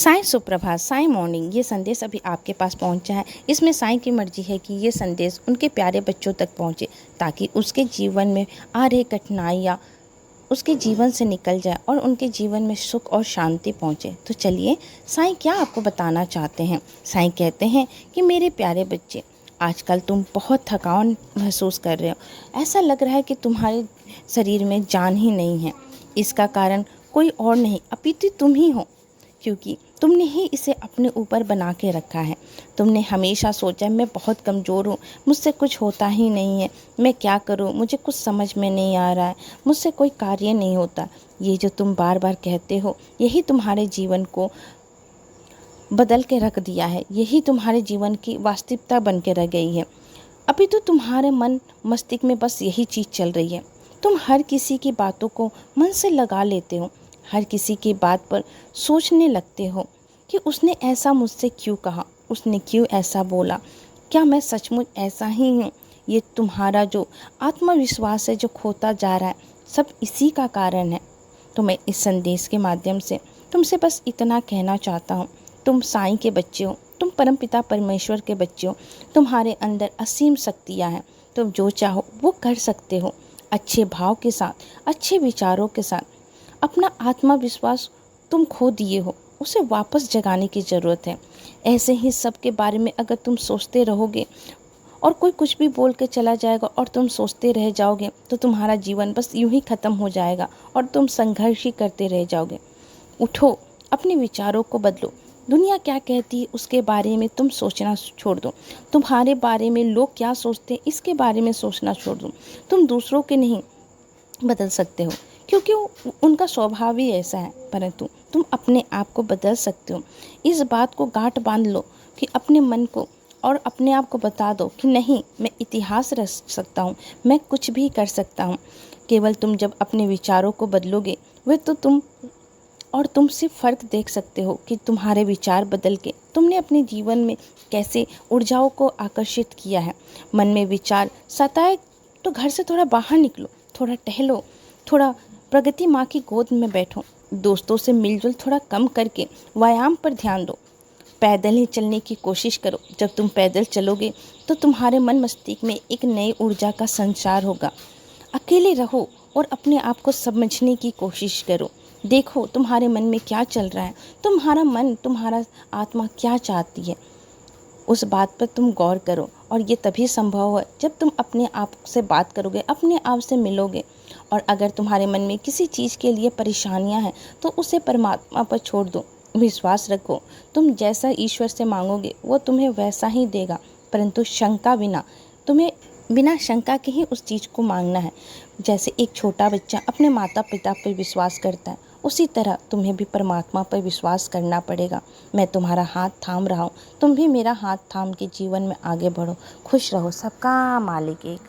साईं सुप्रभात, साईं मॉर्निंग। ये संदेश अभी आपके पास पहुंचा है। इसमें साईं की मर्जी है कि ये संदेश उनके प्यारे बच्चों तक पहुंचे ताकि उसके जीवन में आ रही कठिनाइयाँ उसके जीवन से निकल जाए और उनके जीवन में सुख और शांति पहुंचे। तो चलिए, साईं क्या आपको बताना चाहते हैं। साईं कहते हैं कि मेरे प्यारे बच्चे, आजकल तुम बहुत थकान महसूस कर रहे हो। ऐसा लग रहा है कि तुम्हारे शरीर में जान ही नहीं है। इसका कारण कोई और नहीं अपितु तुम ही हो, क्योंकि तुमने ही इसे अपने ऊपर बना के रखा है। तुमने हमेशा सोचा मैं बहुत कमज़ोर हूँ, मुझसे कुछ होता ही नहीं है, मैं क्या करूँ, मुझे कुछ समझ में नहीं आ रहा है, मुझसे कोई कार्य नहीं होता। ये जो तुम बार बार कहते हो, यही तुम्हारे जीवन को बदल के रख दिया है, यही तुम्हारे जीवन की वास्तविकता बन के रह गई है। अभी तो तुम्हारे मन मस्तिष्क में बस यही चीज़ चल रही है। तुम हर किसी की बातों को मन से लगा लेते हो, हर किसी की बात पर सोचने लगते हो कि उसने ऐसा मुझसे क्यों कहा, उसने क्यों ऐसा बोला, क्या मैं सचमुच ऐसा ही हूँ। ये तुम्हारा जो आत्मविश्वास है जो खोता जा रहा है, सब इसी का कारण है। तो मैं इस संदेश के माध्यम से तुमसे बस इतना कहना चाहता हूँ, तुम साईं के बच्चे हो, तुम परमपिता परमेश्वर के बच्चे हो, तुम्हारे अंदर असीम शक्तियाँ हैं। तुम जो चाहो वो कर सकते हो। अच्छे भाव के साथ, अच्छे विचारों के साथ अपना आत्मविश्वास तुम खो दिए हो, उसे वापस जगाने की ज़रूरत है। ऐसे ही सब के बारे में अगर तुम सोचते रहोगे और कोई कुछ भी बोल के चला जाएगा और तुम सोचते रह जाओगे, तो तुम्हारा जीवन बस यूं ही ख़त्म हो जाएगा और तुम संघर्ष ही करते रह जाओगे। उठो, अपने विचारों को बदलो। दुनिया क्या कहती है उसके बारे में तुम सोचना छोड़ दो। तुम्हारे बारे में लोग क्या सोचते हैं इसके बारे में सोचना छोड़ दो। तुम दूसरों के नहीं बदल सकते हो, क्योंकि उनका स्वभाव ही ऐसा है, परंतु तुम अपने आप को बदल सकते हो। इस बात को गांठ बांध लो कि अपने मन को और अपने आप को बता दो कि नहीं, मैं इतिहास रच सकता हूँ, मैं कुछ भी कर सकता हूँ। केवल तुम जब अपने विचारों को बदलोगे, वे तो तुम सिर्फ फ़र्क देख सकते हो कि तुम्हारे विचार बदल के तुमने अपने जीवन में कैसे ऊर्जाओं को आकर्षित किया है। मन में विचार सताए तो घर से थोड़ा बाहर निकलो, थोड़ा टहलो, थोड़ा प्रगति माँ की गोद में बैठो, दोस्तों से मिलजुल थोड़ा कम करके व्यायाम पर ध्यान दो, पैदल ही चलने की कोशिश करो। जब तुम पैदल चलोगे तो तुम्हारे मन मस्तिष्क में एक नई ऊर्जा का संचार होगा। अकेले रहो और अपने आप को समझने की कोशिश करो। देखो तुम्हारे मन में क्या चल रहा है, तुम्हारा मन, तुम्हारा आत्मा क्या चाहती है, उस बात पर तुम गौर करो। और ये तभी संभव है जब तुम अपने आप से बात करोगे, अपने आप से मिलोगे। और अगर तुम्हारे मन में किसी चीज़ के लिए परेशानियां हैं तो उसे परमात्मा पर छोड़ दो। विश्वास रखो, तुम जैसा ईश्वर से मांगोगे वो तुम्हें वैसा ही देगा, परंतु शंका बिना, तुम्हें बिना शंका के ही उस चीज़ को मांगना है। जैसे एक छोटा बच्चा अपने माता पिता पर विश्वास करता है, उसी तरह तुम्हें भी परमात्मा पर विश्वास करना पड़ेगा। मैं तुम्हारा हाथ थाम रहा हूँ, तुम भी मेरा हाथ थाम के जीवन में आगे बढ़ो। खुश रहो, सबका मालिक एक।